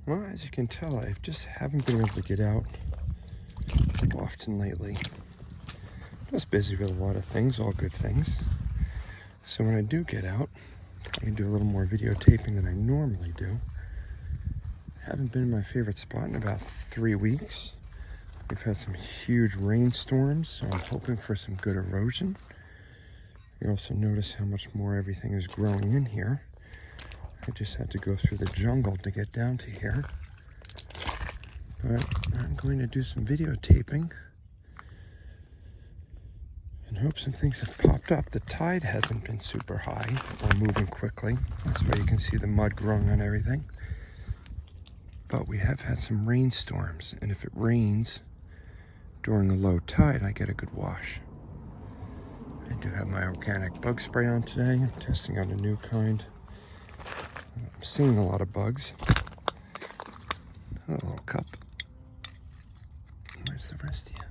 Well, as you can tell, I just haven't been able to get out like often lately. Just busy with a lot of things, all good things. So when I do get out, I can do a little more videotaping than I normally do. Haven't been in my favorite spot in about 3 weeks. We've had some huge rainstorms, so I'm hoping for some good erosion. You also notice how much more everything is growing in here. I just had to go through the jungle to get down to here. But I'm going to do some videotaping and hope some things have popped up. The tide hasn't been super high or moving quickly. That's why you can see the mud growing on everything. But we have had some rainstorms, and if it rains during a low tide, I get a good wash. I do have my organic bug spray on today. I'm testing out a new kind. I'm seeing a lot of bugs. A little cup. Where's the rest of you?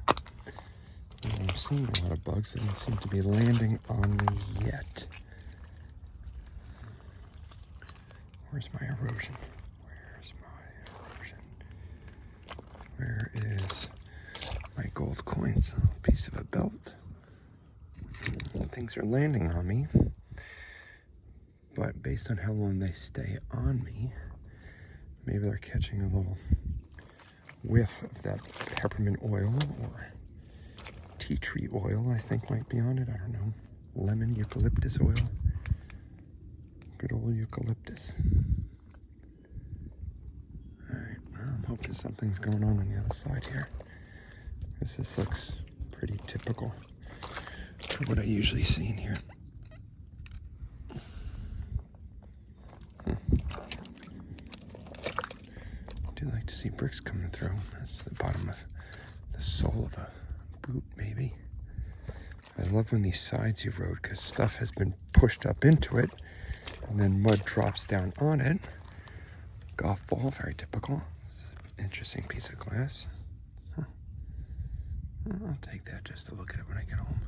I'm seeing a lot of bugs that don't seem to be landing on me yet. Where's my erosion? Where's my erosion? Where is my gold coins? A piece of a belt. Things are landing on me, but based on how long they stay on me, maybe they're catching a little whiff of that peppermint oil or tea tree oil, I think might be on it. I don't know. Lemon eucalyptus oil. Good old eucalyptus. Alright, well, I'm hoping something's going on the other side here. This looks pretty typical of what I usually see in here. I do like to see bricks coming through. That's the bottom of the sole of a boot, maybe. I love when these sides erode because stuff has been pushed up into it and then mud drops down on it. Golf ball, very typical. Interesting piece of glass. Huh. I'll take that just to look at it when I get home.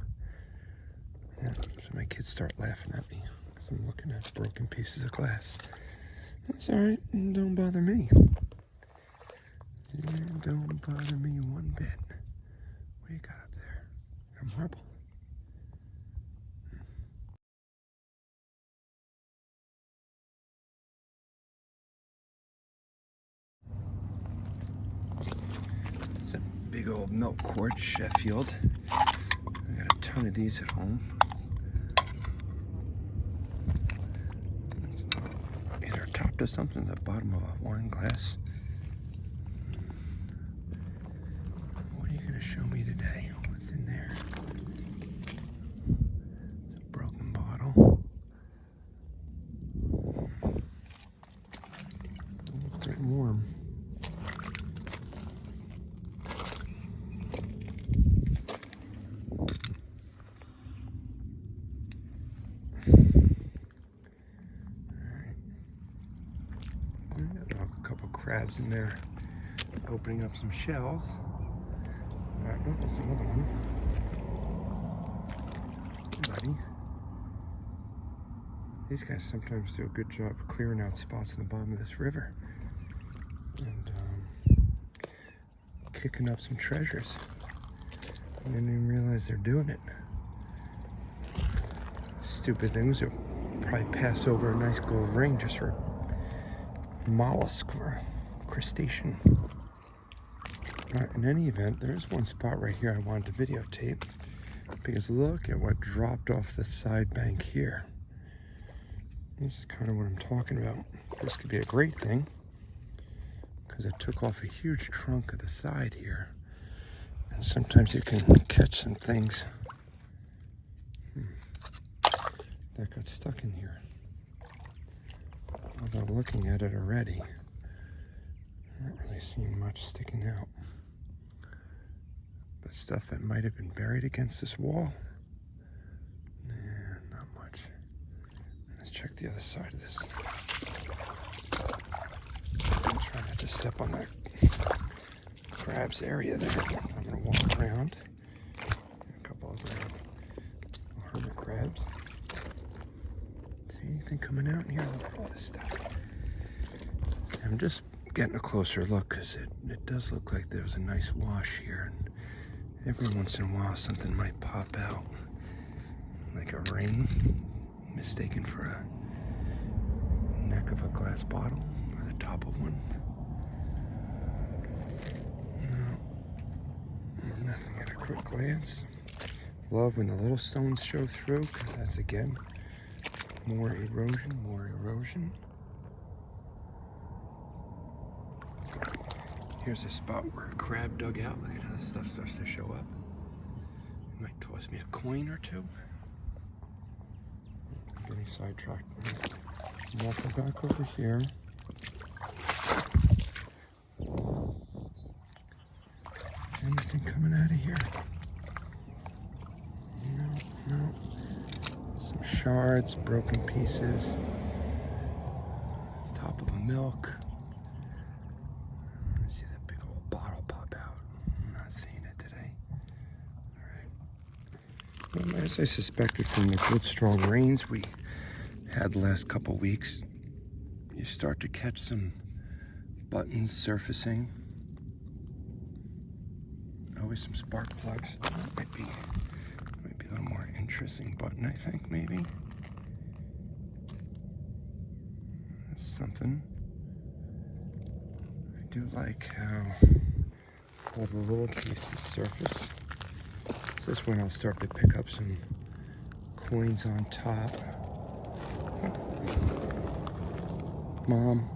Yeah, so my kids start laughing at me because I'm looking at broken pieces of glass. That's alright, don't bother me. Don't bother me one bit. What do you got up there? A marble? It's a big old milk quart, Sheffield. I got a ton of these at home. Either top to something, the bottom of a wine glass. What are you going to show me today? What's in there? It's a broken bottle. It's getting warm. A couple crabs in there opening up some shells. Alright, oh, there's another one. Hey, buddy. These guys sometimes do a good job of clearing out spots in the bottom of this river and kicking up some treasures. I didn't even realize they're doing it. Stupid things will probably pass over a nice gold ring just for a mollusk or a crustacean. In any event, there's one spot right here I wanted to videotape because look at what dropped off the side bank here. This is kind of what I'm talking about. This could be a great thing because it took off a huge trunk of the side here. And sometimes you can catch some things that got stuck in here. Although looking at it already, I'm not really seeing much sticking out. But stuff that might have been buried against this wall, not much. Let's check the other side of this. I'm trying not to step on that crab's area there. I'm going to walk around. A couple of hermit crabs. See anything coming out in here? Look at all this stuff. I'm just getting a closer look because it does look like there's a nice wash here. And every once in a while something might pop out, like a ring mistaken for a neck of a glass bottle or the top of one. No, nothing at a quick glance. Love when the little stones show through because that's again more erosion, more erosion. Here's a spot where a crab dug out. Look at how this stuff starts to show up. It might toss me a coin or two. I'm getting sidetracked. Walking back over here. Anything coming out of here? No. Some shards, broken pieces. Top of a milk. See that big old bottle pop out. I'm not seeing it today. All right. Well, as I suspected from the good strong rains we had the last couple weeks, you start to catch some buttons surfacing. Always some spark plugs. Might be a little more interesting button, I think, maybe. That's something. I do like how all the little pieces surface. This one I'll start to pick up some coins on top. Mom.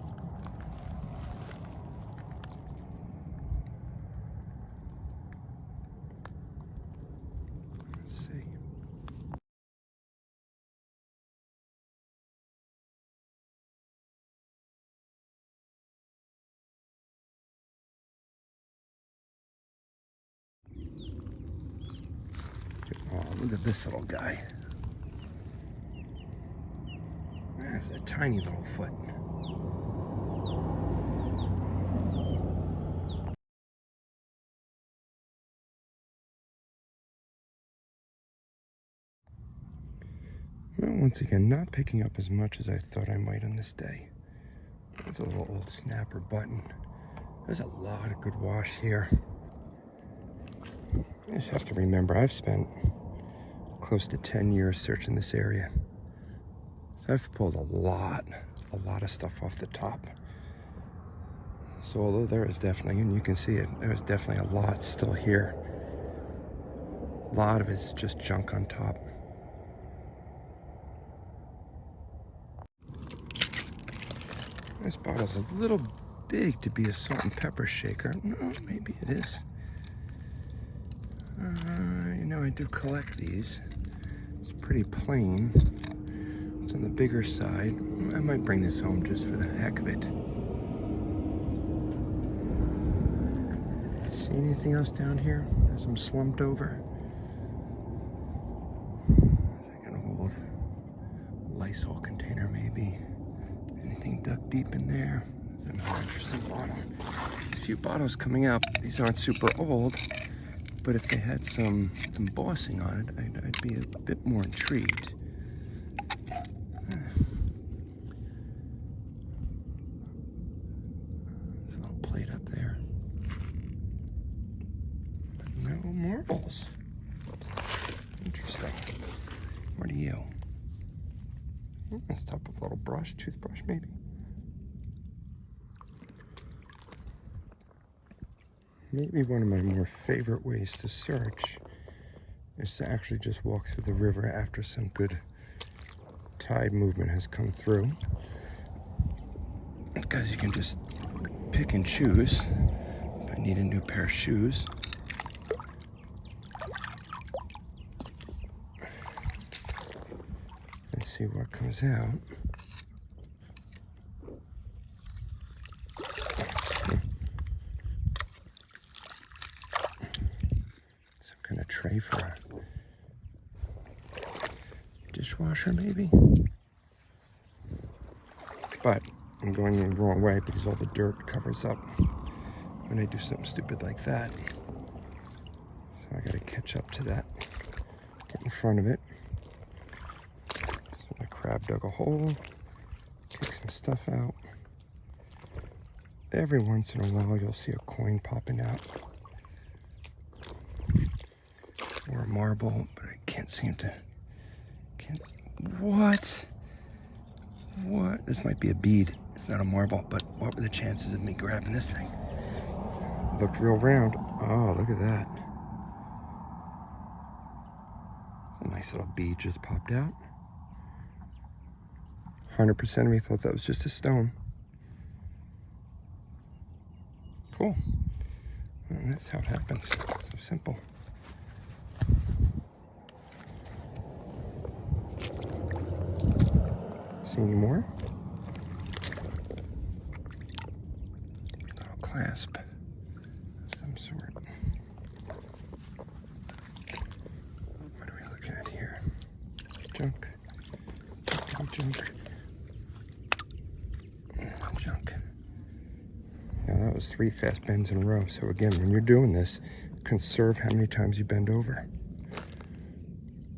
Let's see. Oh, look at this little guy. That's a tiny little foot. Well, once again, not picking up as much as I thought I might on this day. There's a little old snapper button. There's a lot of good wash here. I just have to remember, I've spent close to 10 years searching this area. So I've pulled a lot of stuff off the top. So although there is definitely, and you can see it, there's definitely a lot still here. A lot of it's just junk on top. This bottle's a little big to be a salt and pepper shaker. No, maybe it is. You know, I do collect these. It's pretty plain. It's on the bigger side. I might bring this home just for the heck of it. See anything else down here as I'm slumped over? It's like an old Lysol container maybe. Anything dug deep in there? There's another interesting bottle. A few bottles coming up. These aren't super old, but if they had some embossing on it, I'd be a bit more intrigued. There's a little plate up there. No marbles. Interesting. What are you? Let's top of a little brush, toothbrush maybe. Maybe one of my more favorite ways to search is to actually just walk through the river after some good tide movement has come through. Because you can just pick and choose. If I need a new pair of shoes. And see what comes out. Some kind of tray for a dishwasher maybe. But I'm going the wrong way because all the dirt covers up when I do something stupid like that. So I gotta catch up to that. Get in front of it. So the crab dug a hole, take some stuff out. every once in a while you'll see a coin popping out. Or a marble, but I can't seem to... What? What? This might be a bead. It's not a marble, but what were the chances of me grabbing this thing? It looked real round. Oh, look at that. A nice little bead just popped out. 100% of me thought that was just a stone. Cool. And that's how it happens. So simple. See any more? Little clasp of some sort. What are we looking at here? Junk. Junk. Junk. Now that was 3 fast bends in a row. So again, when you're doing this, conserve how many times you bend over.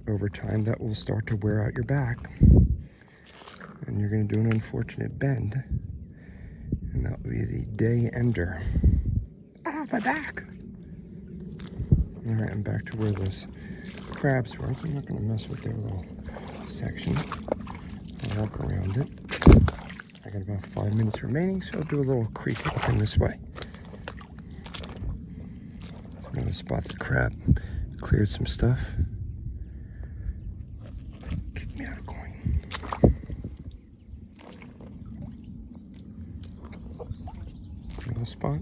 Over time, that will start to wear out your back. And you're going to do an unfortunate bend. And that will be the day ender. Ah, my back! Alright, I'm back to where those crabs were. I'm not going to mess with their little section. I'll walk around it. I got about 5 minutes remaining, so I'll do a little creep walking this way. I'm going to spot the crab. Cleared some stuff. Kick me out a coin. Another spot.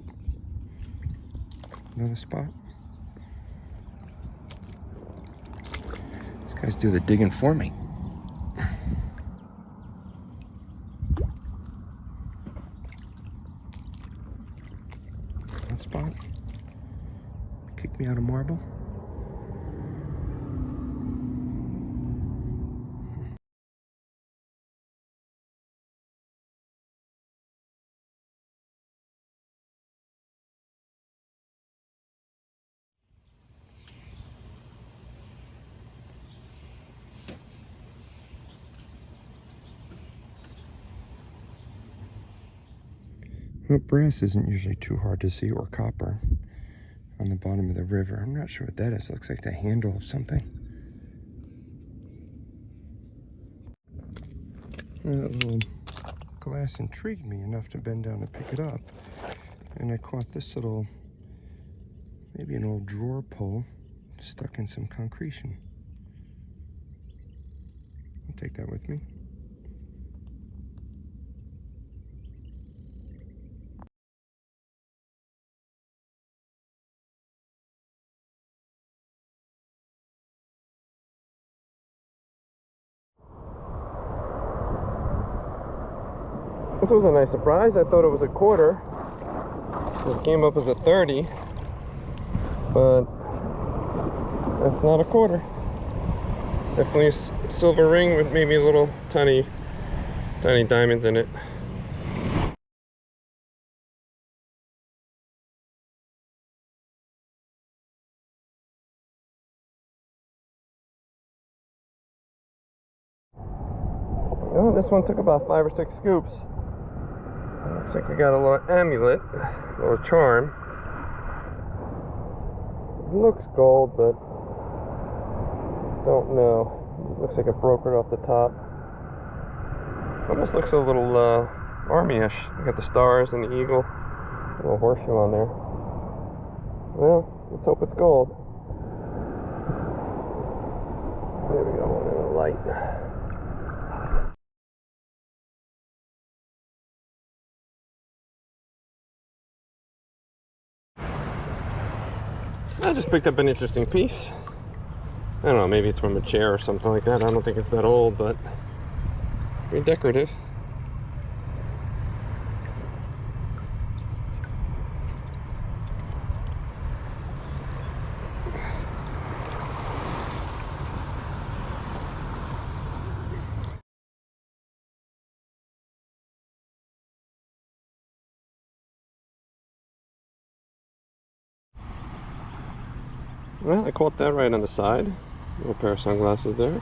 Another spot. These guys do the digging for me. That spot. Kick me out of marble. Well, brass isn't usually too hard to see, or copper on the bottom of the river. I'm not sure what that is. It looks like the handle of something. That little glass intrigued me enough to bend down to pick it up. And I caught this little, maybe an old drawer pull stuck in some concretion. I'll take that with me. This was a nice surprise. I thought it was a quarter. It came up as a 30, but that's not a quarter. Definitely a silver ring with maybe a little tiny diamonds in it. Oh, this one took about 5 or 6 scoops. Looks like we got a little amulet, a little charm. It looks gold, but don't know. It looks like it broke right off the top. Almost looks a little army-ish. You got the stars and the eagle, a little horseshoe on there. Well, let's hope it's gold. There we go, one in the light. I just picked up an interesting piece. I don't know, maybe it's from a chair or something like that. I don't think it's that old, but very decorative. Well, I caught that right on the side. A little pair of sunglasses there.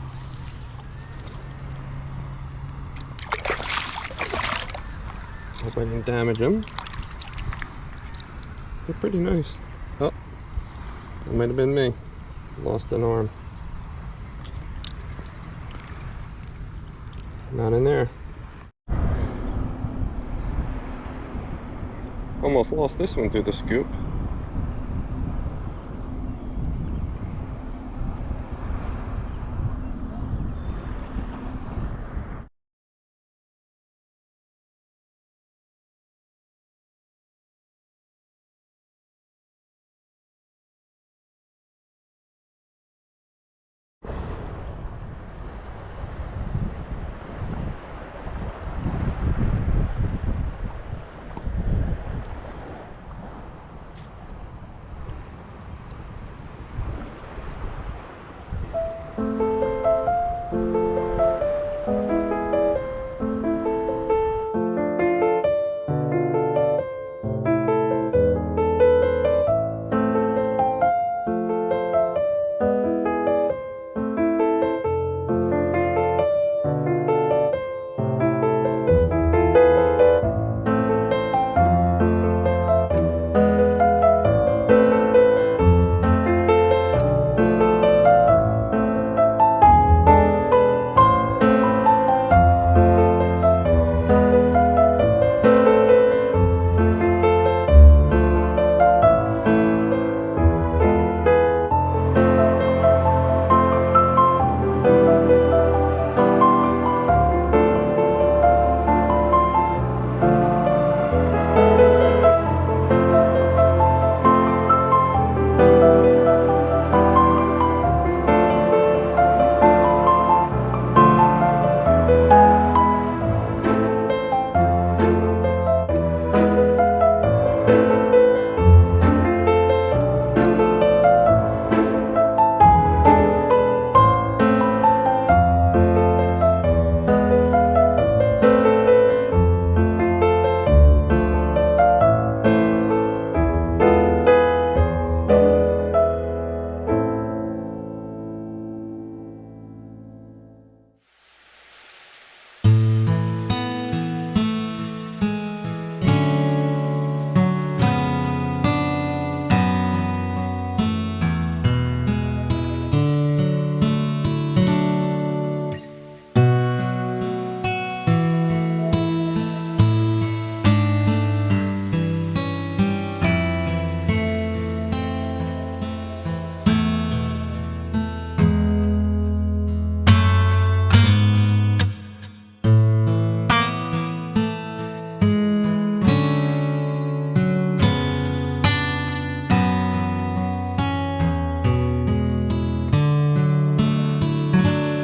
Hope I didn't damage them. They're pretty nice. Oh, that might have been me. Lost an arm. Not in there. Almost lost this one through the scoop.